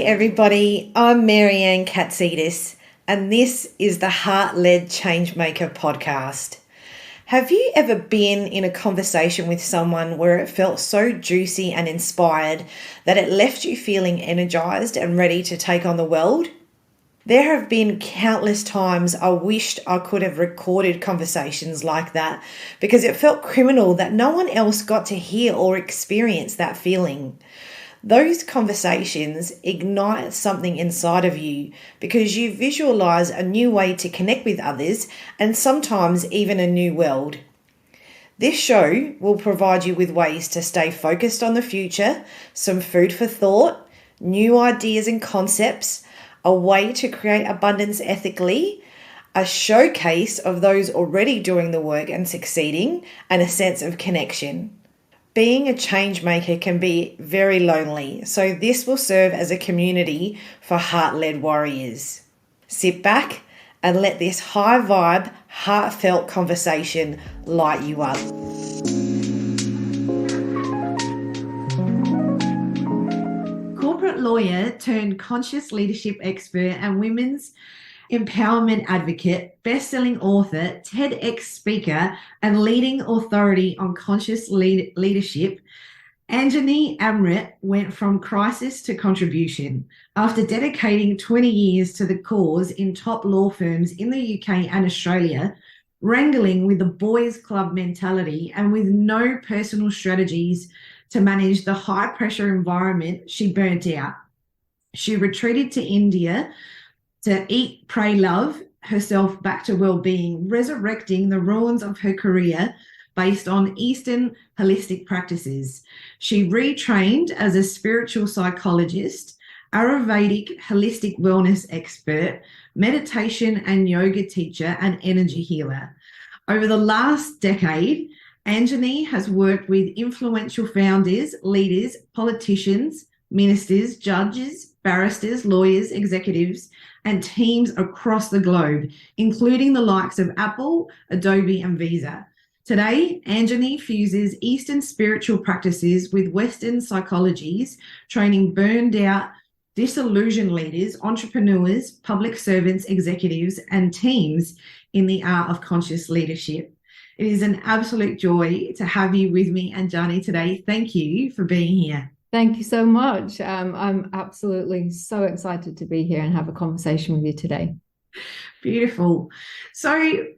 Hey everybody, I'm Maryanne and this is the Heart-Led Changemaker podcast. Have you ever been in a conversation with someone where it felt so juicy and inspired that it left you feeling energized and ready to take on the world? There have been countless times I wished I could have recorded conversations like that because it felt criminal that no one else got to hear or experience that feeling. Those conversations ignite something inside of you because you visualize a new way to connect with others and sometimes even a new world. This show will provide you with ways to stay focused on the future, some food for thought, new ideas and concepts, a way to create abundance ethically, a showcase of those already doing the work and succeeding, and a sense of connection. Being a change maker can be very lonely, so this will serve as a community for heart-led warriors. Sit back and let this high vibe, heartfelt conversation light you up. Corporate lawyer turned conscious leadership expert and women's empowerment advocate, best-selling author, TEDx speaker, and leading authority on conscious leadership, Anjani Amriit went from crisis to contribution. After dedicating 20 years to the cause in top law firms in the UK and Australia, wrangling with the boys' club mentality and with no personal strategies to manage the high-pressure environment, she burnt out. She retreated to India to eat, pray, love herself back to well-being, resurrecting the ruins of her career based on Eastern holistic practices. She retrained as a spiritual psychologist, Ayurvedic holistic wellness expert, meditation and yoga teacher, and energy healer. Over the last decade, Anjani has worked with influential founders, leaders, politicians, ministers, judges, barristers, lawyers, executives, and teams across the globe, including the likes of Apple, Adobe, and Visa. Today, Anjani fuses Eastern spiritual practices with Western psychologies, training burned out, disillusioned leaders, entrepreneurs, public servants, executives, and teams in the art of conscious leadership. It is an absolute joy to have you with me, Anjani, today. Thank you for being here. Thank you so much. I'm absolutely so excited to be here and have a conversation with you today. Beautiful. So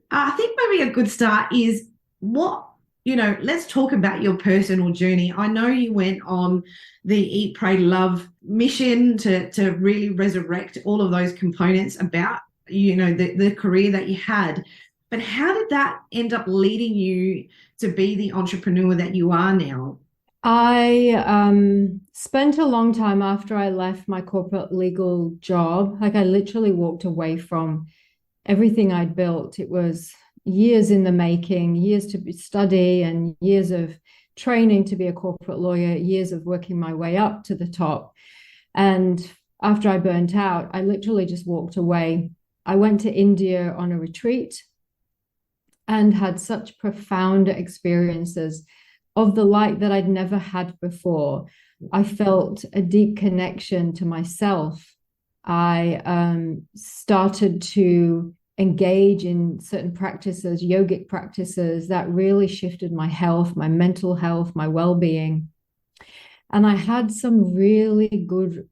I think maybe a good start is let's talk about your personal journey. I know you went on the Eat, Pray, Love mission to really resurrect all of those components about, the career that you had. But how did that end up leading you to be the entrepreneur that you are now? I spent a long time after I left my corporate legal job. Like I literally walked away from everything I'd built. It was years in the making, years to study and years of training to be a corporate lawyer, years of working my way up to the top. And after I burnt out, I literally just walked away. I went to India on a retreat and had such profound experiences of the light that I'd never had before. I felt a deep connection to myself. I started to engage in certain practices, yogic practices that really shifted my health, my mental health, my well-being. And I had some really good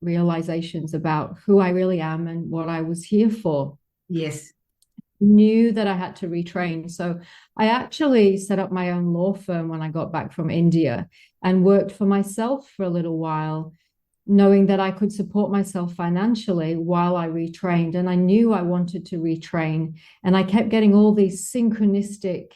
realizations about who I really am and what I was here for. Yes. Knew that I had to retrain. So I actually set up my own law firm when I got back from India and worked for myself for a little while, knowing that I could support myself financially while I retrained. And I knew I wanted to retrain. And I kept getting all these synchronistic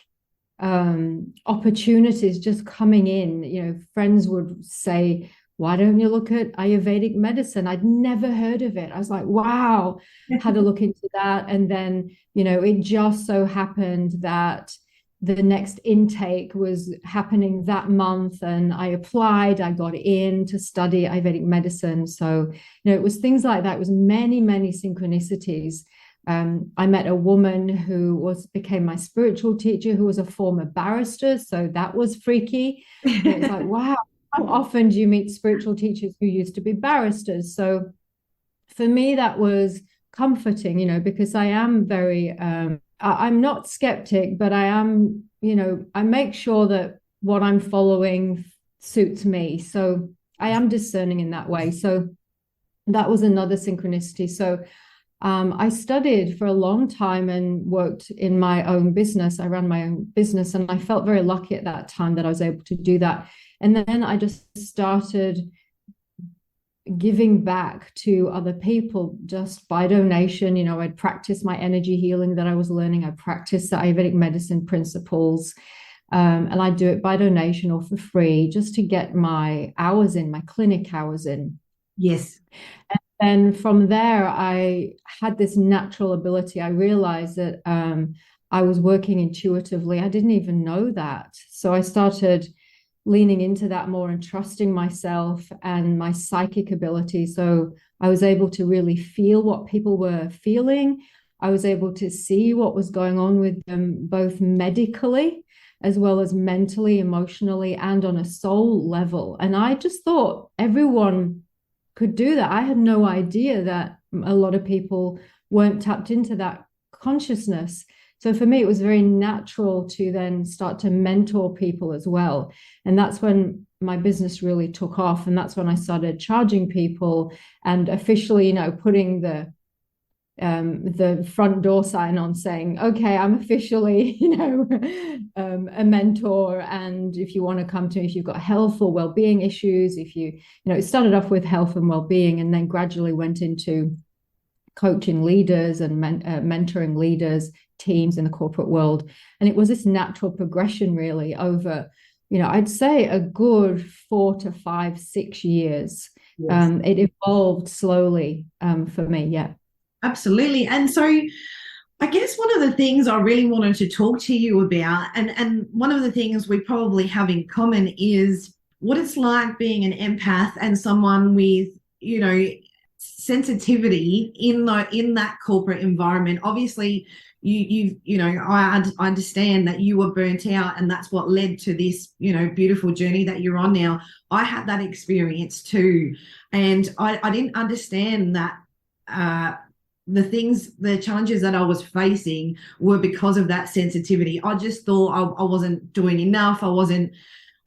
opportunities just coming in. Friends would say, why don't you look at Ayurvedic medicine? I'd never heard of it. I was like, wow, had a look into that. And then, it just so happened that the next intake was happening that month and I applied, I got in to study Ayurvedic medicine. So, it was things like that. It was many, many synchronicities. I met a woman who became my spiritual teacher, who was a former barrister. So that was freaky. It was like, wow. how often do you meet spiritual teachers who used to be barristers? So for me, that was comforting, because I am very, I'm not skeptic, but I am, I make sure that what I'm following suits me. So I am discerning in that way. So that was another synchronicity. So I studied for a long time and worked in my own business. I ran my own business, and I felt very lucky at that time that I was able to do that. And then I just started giving back to other people just by donation. I'd practice my energy healing that I was learning. I practiced the Ayurvedic medicine principles, and I do it by donation or for free, just to get my hours in, my clinic hours in. Yes. And from there, I had this natural ability. I realized that I was working intuitively. I didn't even know that. So I started leaning into that more and trusting myself and my psychic ability. So I was able to really feel what people were feeling. I was able to see what was going on with them, both medically as well as mentally, emotionally, and on a soul level. And I just thought everyone could do that. I had no idea that a lot of people weren't tapped into that consciousness. So for me, it was very natural to then start to mentor people as well. And that's when my business really took off. And that's when I started charging people and officially, putting the front door sign on saying, okay, I'm officially, a mentor. And if you want to come to me, if you've got health or well-being issues, if it started off with health and well-being, and then gradually went into coaching leaders and mentoring leaders, teams in the corporate world. And it was this natural progression really over, I'd say a good 4 to 5, 6 years. Yes. It evolved slowly for me. Yeah. Absolutely. And so I guess one of the things I really wanted to talk to you about, and one of the things we probably have in common, is what it's like being an empath and someone with, sensitivity in that corporate environment. Obviously, I understand that you were burnt out, and that's what led to this, beautiful journey that you're on now. I had that experience too, and I didn't understand that the challenges that I was facing were because of that sensitivity. I just thought I wasn't doing enough. I wasn't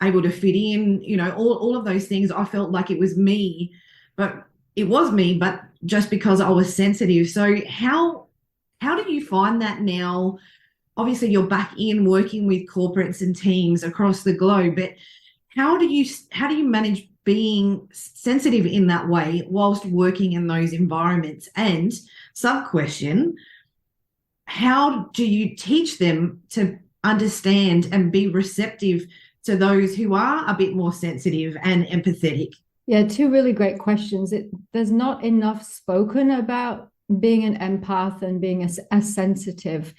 able to fit in, all of those things. I felt like it was me, but it was me, but just because I was sensitive. So how do you find that now? Obviously, you're back in working with corporates and teams across the globe, but how do you manage being sensitive in that way whilst working in those environments? And sub-question, how do you teach them to understand and be receptive to those who are a bit more sensitive and empathetic? Yeah, 2 really great questions. There's not enough spoken about being an empath and being a sensitive.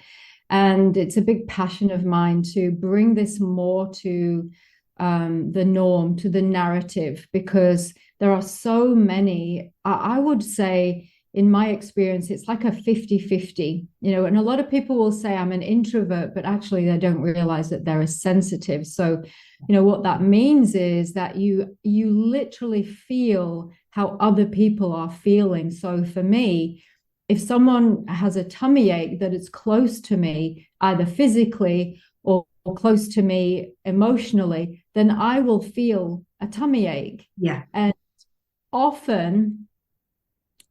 And it's a big passion of mine to bring this more to the norm, to the narrative, because there are so many. I would say, in my experience, it's like a 50-50, and a lot of people will say I'm an introvert, but actually they don't realize that they're a sensitive. So, what that means is that you literally feel how other people are feeling. So for me, if someone has a tummy ache that is close to me, either physically or close to me emotionally, then I will feel a tummy ache. Yeah. And often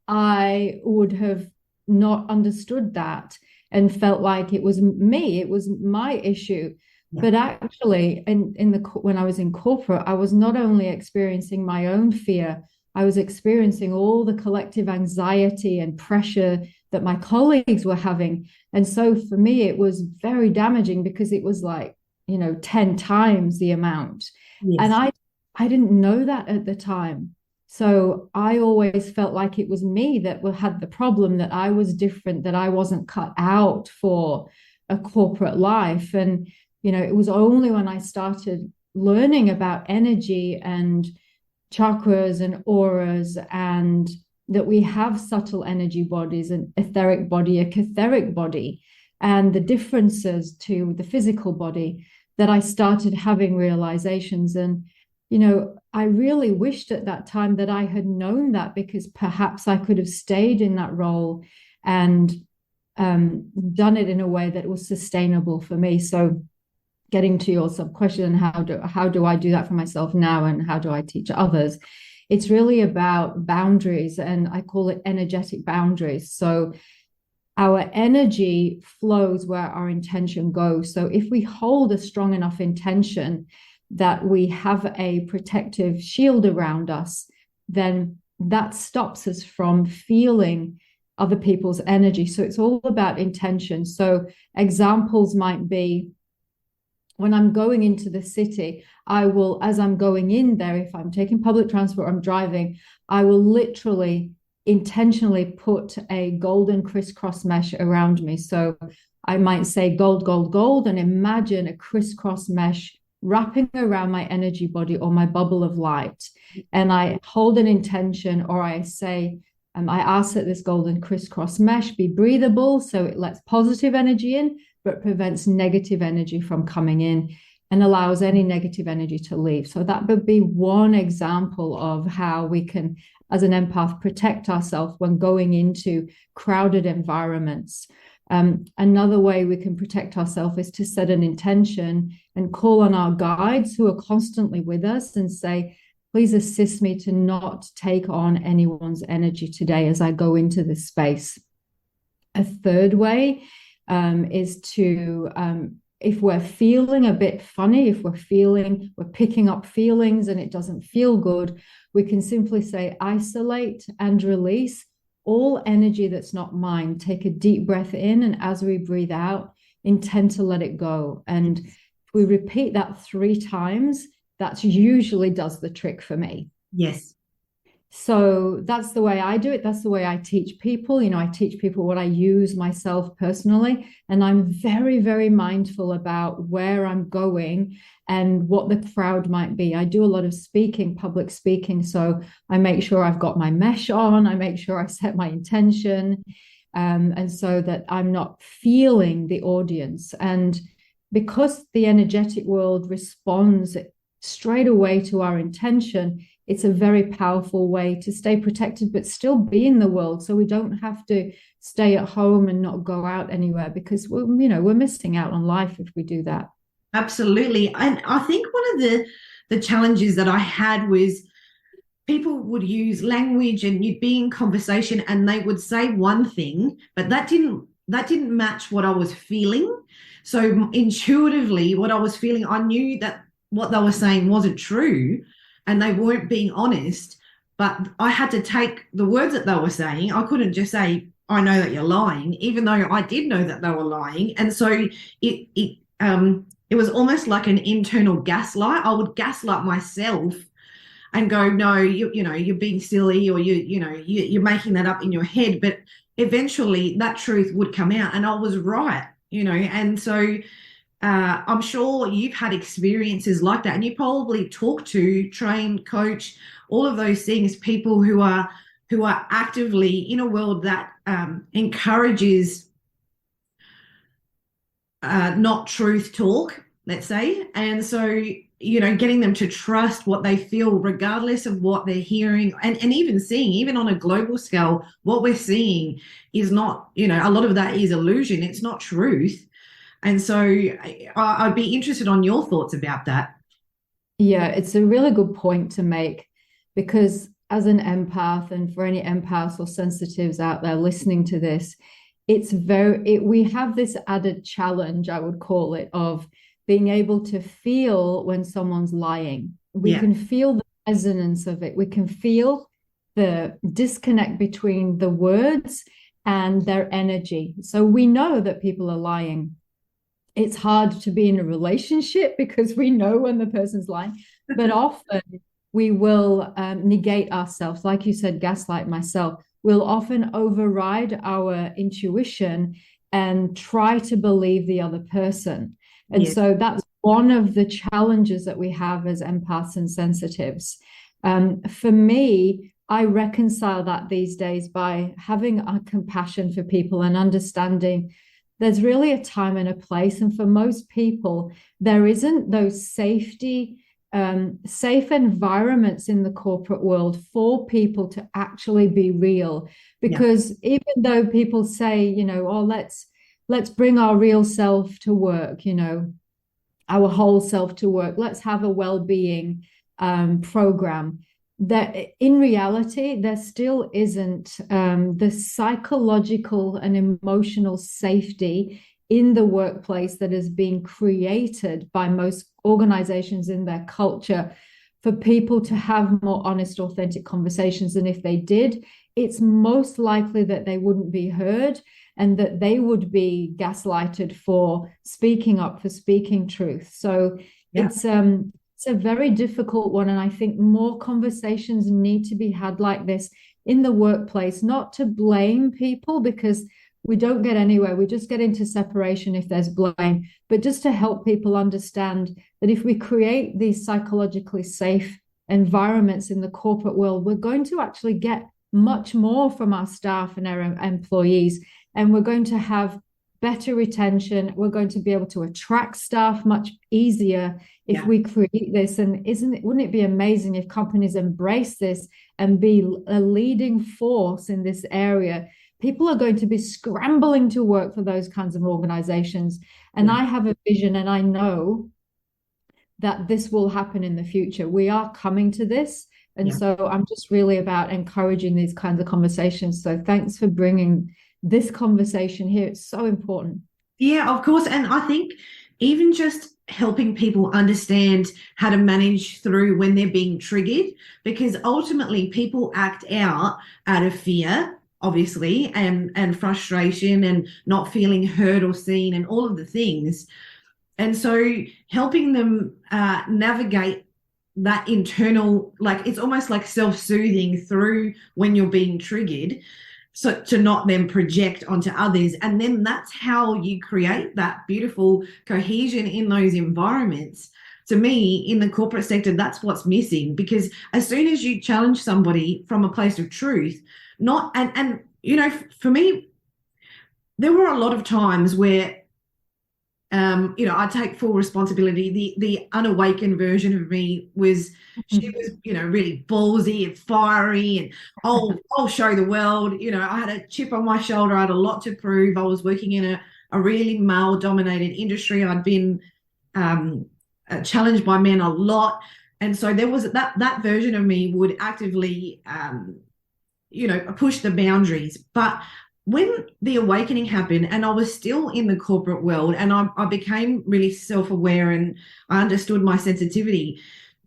I would have not understood that and felt like it was me, it was my issue. Yeah. But actually, when I was in corporate, I was not only experiencing my own fear, I was experiencing all the collective anxiety and pressure that my colleagues were having. And so for me, it was very damaging because it was like, 10 times the amount. Yes. And I didn't know that at the time. So I always felt like it was me that had the problem, that I was different, that I wasn't cut out for a corporate life. And, it was only when I started learning about energy and chakras and auras, and that we have subtle energy bodies, an etheric body, a catheric body, and the differences to the physical body, that I started having realizations. And, I really wished at that time that I had known that, because perhaps I could have stayed in that role and done it in a way that was sustainable for me. So getting to your sub question, how do I do that for myself now, and how do I teach others? It's really about boundaries, and I call it energetic boundaries. So our energy flows where our intention goes. So if we hold a strong enough intention that we have a protective shield around us, then that stops us from feeling other people's energy. So it's all about intention. So examples might be, when I'm going into the city, I will, as I'm going in there, if I'm taking public transport, I'm driving, I will literally intentionally put a golden crisscross mesh around me. So I might say gold, gold, gold, and imagine a crisscross mesh wrapping around my energy body or my bubble of light. And I hold an intention, or I say, I ask that this golden crisscross mesh be breathable, so it lets positive energy in, but prevents negative energy from coming in and allows any negative energy to leave. So that would be one example of how we can, as an empath, protect ourselves when going into crowded environments. Another way we can protect ourselves is to set an intention and call on our guides who are constantly with us and say, please assist me to not take on anyone's energy today as I go into this space. A third way is to, if we're feeling a bit funny, if we're picking up feelings and it doesn't feel good, we can simply say, isolate and release all energy that's not mine. Take a deep breath in, and as we breathe out, intend to let it go. And if we repeat that 3 times, that usually does the trick for me. Yes. So that's the way I do it. That's the way I teach people. I teach people what I use myself personally. And I'm very, very mindful about where I'm going and what the crowd might be. I do a lot of speaking, public speaking. So I make sure I've got my mesh on. I make sure I set my intention. And so that I'm not feeling the audience. And because the energetic world responds straight away to our intention, it's a very powerful way to stay protected, but still be in the world. So we don't have to stay at home and not go out anywhere, because we're missing out on life if we do that. Absolutely. And I think one of the challenges that I had was people would use language and you'd be in conversation and they would say one thing, but that didn't match what I was feeling. So intuitively, what I was feeling, I knew that what they were saying wasn't true and they weren't being honest, but I had to take the words that they were saying. I couldn't just say, I know that you're lying, even though I did know that they were lying. And so it was almost like an internal gaslight. I would gaslight myself and go, no, you're being silly, or you're making that up in your head. But eventually that truth would come out and I was right, and so I'm sure you've had experiences like that, and you probably talk to, train, coach, all of those things, people who are actively in a world that encourages not truth talk, let's say. And so, getting them to trust what they feel regardless of what they're hearing, and even seeing, even on a global scale, what we're seeing is not, a lot of that is illusion. It's not truth. And so I'd be interested on your thoughts about that. Yeah, it's a really good point to make, because as an empath, and for any empaths or sensitives out there listening to this, we have this added challenge, I would call it, of being able to feel when someone's lying. We can feel the resonance of it. We can feel the disconnect between the words and their energy. So we know that people are lying. It's hard to be in a relationship because we know when the person's lying, but often we will negate ourselves. Like you said, gaslight myself. We'll often override our intuition and try to believe the other person. And so that's one of the challenges that we have as empaths and sensitives. For me, I reconcile that these days by having a compassion for people and understanding there's really a time and a place. And for most people, there isn't those safety safe environments in the corporate world for people to actually be real. Because even though people say, oh, let's bring our real self to work, our whole self to work, let's have a well-being program, that in reality there still isn't the psychological and emotional safety in the workplace that is being created by most organizations in their culture for people to have more honest, authentic conversations. And if they did, it's most likely that they wouldn't be heard and that they would be gaslighted for speaking up, for speaking truth. So it's a very difficult one. And I think more conversations need to be had like this in the workplace, not to blame people, because we don't get anywhere. We just get into separation if there's blame, but just to help people understand that if we create these psychologically safe environments in the corporate world, we're going to actually get much more from our staff and our employees, and we're going to have better retention. We're going to be able to attract staff much easier if we create this. And wouldn't it be amazing if companies embrace this and be a leading force in this area? People are going to be scrambling to work for those kinds of organizations. And I have a vision, and I know that this will happen in the future. We are coming to this. And so I'm just really about encouraging these kinds of conversations. So thanks for bringing this conversation here. It's so important. Yeah, of course. And I think even just helping people understand how to manage through when they're being triggered, because ultimately people act out of fear, obviously, and frustration and not feeling heard or seen and all of the things. And so helping them navigate that internal, like it's almost like self-soothing through when you're being triggered, so to not then project onto others. And then that's how you create that beautiful cohesion in those environments. To me, in the corporate sector, that's what's missing, because as soon as you challenge somebody from a place of truth, for me, there were a lot of times where I take full responsibility. The unawakened version of me was, she was, really ballsy and fiery, and I'll show the world. I had a chip on my shoulder. I had a lot to prove. I was working in a really male-dominated industry. I'd been challenged by men a lot, and so there was that version of me would actively, push the boundaries. But when the awakening happened and I was still in the corporate world, and I became really self-aware and I understood my sensitivity,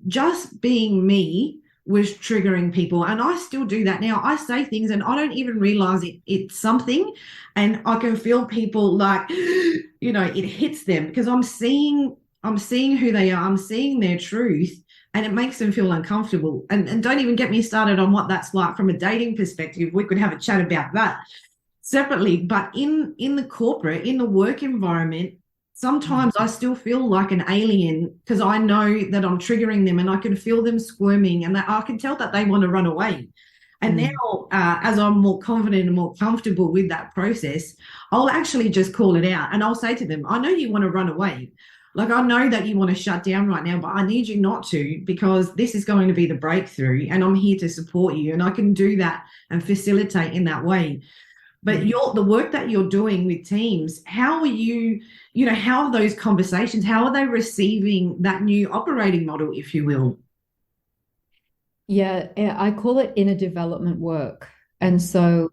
just being me was triggering people. And I still do that now. I say things and I don't even realize it's something, and I can feel people like, it hits them because I'm seeing who they are. I'm seeing their truth, and it makes them feel uncomfortable. And don't even get me started on what that's like from a dating perspective. We could have a chat about that separately. But in the corporate, in the work environment, sometimes I still feel like an alien because I know that I'm triggering them, and I can feel them squirming, and I can tell that they want to run away. And now, as I'm more confident and more comfortable with that process, I'll actually just call it out, and I'll say to them, I know you want to run away. Like, I know that you want to shut down right now, but I need you not to, because this is going to be the breakthrough, and I'm here to support you, and I can do that and facilitate in that way. But the work that you're doing with teams, how are you, how are those conversations? How are they receiving that new operating model, if you will? Yeah, I call it inner development work. And so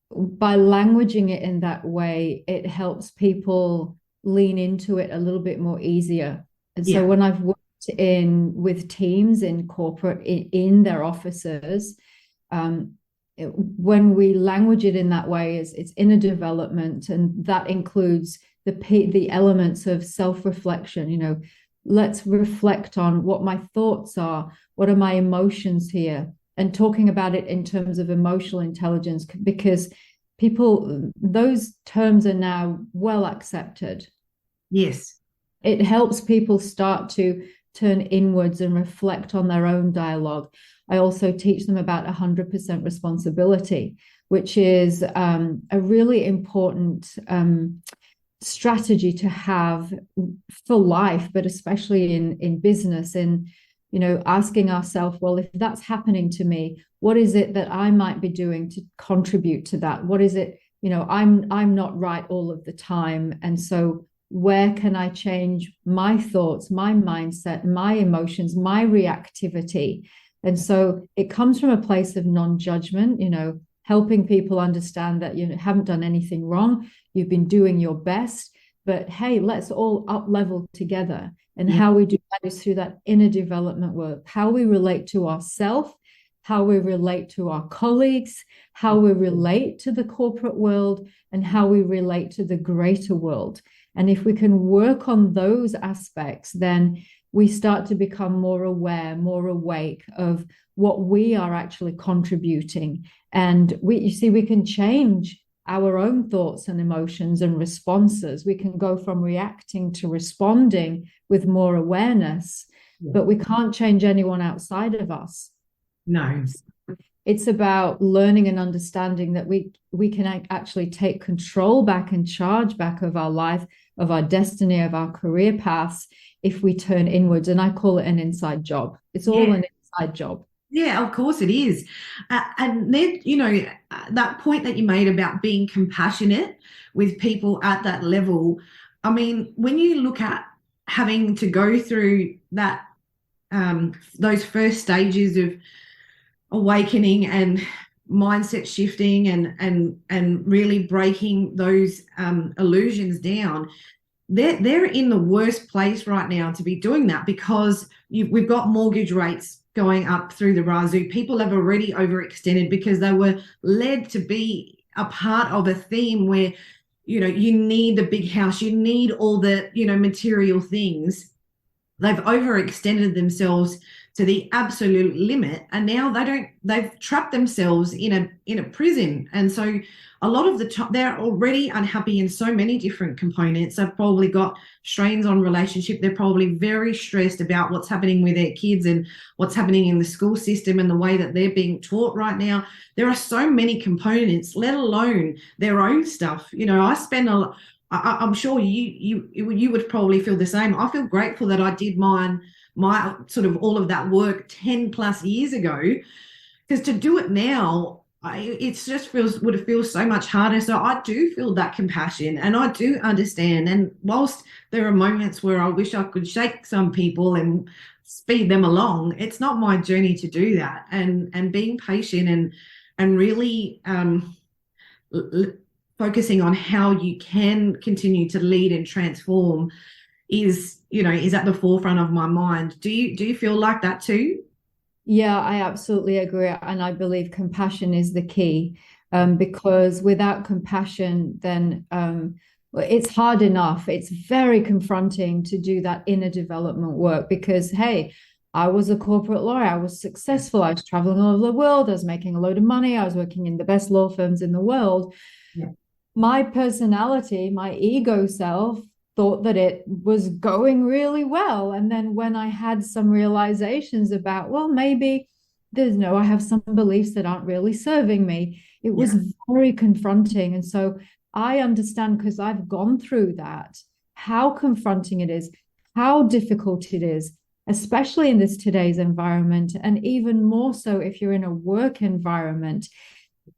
by languaging it in that way, it helps people lean into it a little bit more easier. And so when I've worked with teams in corporate, in their offices, when we language it in that way, it's inner development, and that includes the elements of self-reflection. Let's reflect on what my thoughts are, what are my emotions here, and talking about it in terms of emotional intelligence, because those terms are now well accepted. Yes. It helps people start to turn inwards and reflect on their own dialogue. I also teach them about 100% responsibility, which is a really important strategy to have for life, but especially in business, in asking ourselves, well, if that's happening to me, what is it that I might be doing to contribute to that? What is it, I'm not right all of the time. And so where can I change my thoughts, my mindset, my emotions, my reactivity? And so it comes from a place of non-judgment, helping people understand that you haven't done anything wrong. You've been doing your best, but hey, let's all up level together. And how we do that is through that inner development work, how we relate to ourselves, how we relate to our colleagues, how we relate to the corporate world, and how we relate to the greater world. And if we can work on those aspects, then we start to become more aware, more awake of what we are actually contributing. And we can change our own thoughts and emotions and responses. We can go from reacting to responding with more awareness, but we can't change anyone outside of us. No. It's about learning and understanding that we can actually take control back and charge back of our life, of our destiny, of our career paths, if we turn inwards. And I call it an inside job. It's all an inside job. Yeah, of course it is. And then, that point that you made about being compassionate with people at that level, I mean, when you look at having to go through that, those first stages of awakening and mindset shifting and really breaking those illusions down, they're in the worst place right now to be doing that, because we've got mortgage rates going up through the razoo. People have already overextended because they were led to be a part of a theme where, you need the big house, you need all the, material things. They've overextended themselves to the absolute limit, and now they've trapped themselves in a prison. And so a lot of the time they're already unhappy in so many different components. They've probably got strains on relationship. They're probably very stressed about what's happening with their kids and what's happening in the school system and the way that they're being taught right now. There are so many components, let alone their own stuff. I spend I'm sure you would probably feel the same. I feel grateful that I did my sort of all of that work 10 plus years ago, because to do it now, it just would feel so much harder. So I do feel that compassion, and I do understand. And whilst there are moments where I wish I could shake some people and speed them along, it's not my journey to do that. And being patient and really focusing on how you can continue to lead and transform is at the forefront of my mind. Do you feel like that too? Yeah, I absolutely agree. And I believe compassion is the key, because without compassion, then it's hard enough. It's very confronting to do that inner development work because, hey, I was a corporate lawyer. I was successful. I was traveling all over the world. I was making a load of money. I was working in the best law firms in the world. Yeah. My personality, my ego self, thought that it was going really well. And then when I had some realizations about, well, maybe I have some beliefs that aren't really serving me, it was very confronting. And so I understand, because I've gone through that, how confronting it is, how difficult it is, especially in this today's environment. And even more so if you're in a work environment,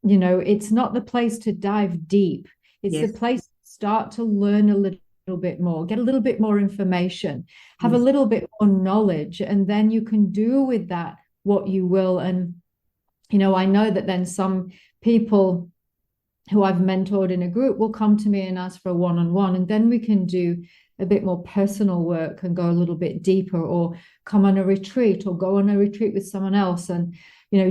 it's not the place to dive deep. It's the place to start to learn a little bit more, get a little bit more information, have a little bit more knowledge, and then you can do with that what you will. And I know that then some people who I've mentored in a group will come to me and ask for a one-on-one, and then we can do a bit more personal work and go a little bit deeper, or come on a retreat or go on a retreat with someone else and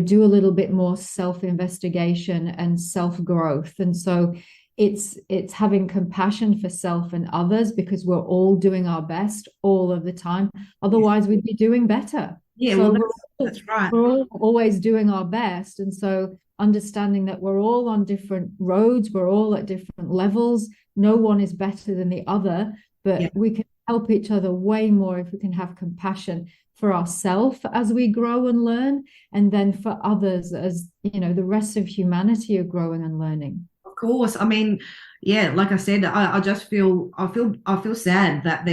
do a little bit more self-investigation and self-growth. And so it's having compassion for self and others, because we're all doing our best all of the time. Otherwise, we'd be doing better. Yeah, so well, that's right. We're all always doing our best. And so understanding that we're all on different roads, we're all at different levels. No one is better than the other, but we can help each other way more if we can have compassion for ourselves as we grow and learn, and then for others as, the rest of humanity are growing and learning. Of course. I mean, like I said, I feel sad that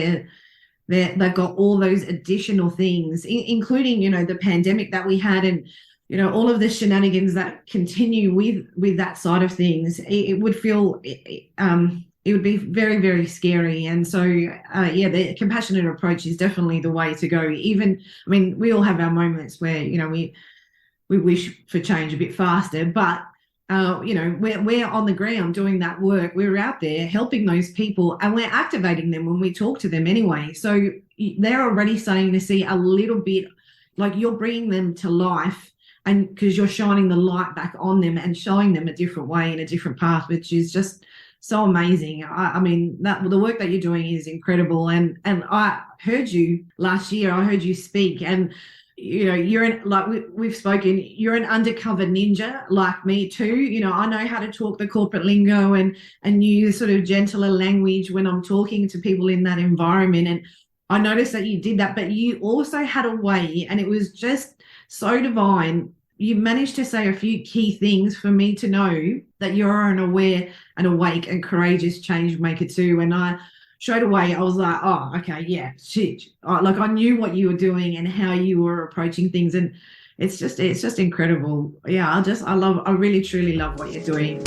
they've got all those additional things, including, the pandemic that we had, and all of the shenanigans that continue with that side of things. It would feel it would be very, very scary. And so, yeah, the compassionate approach is definitely the way to go. Even, I mean, we all have our moments where, we wish for change a bit faster, but we're on the ground doing that work. We're out there helping those people, and we're activating them when we talk to them anyway. So they're already starting to see a little bit, like, you're bringing them to life, and because you're shining the light back on them and showing them a different way and a different path, which is just so amazing. I mean, the work that you're doing is incredible. And I heard you last year. I heard you speak, and you're like we've spoken. You're an undercover ninja like me too. I know how to talk the corporate lingo and use sort of gentler language when I'm talking to people in that environment. And I noticed that you did that, but you also had a way, and it was just so divine. You managed to say a few key things for me to know that you're an aware and awake and courageous change maker too. And I straight away, I was like, oh, okay, yeah, shit. Like, I knew what you were doing and how you were approaching things. And it's just incredible. Yeah, I really, truly love what you're doing.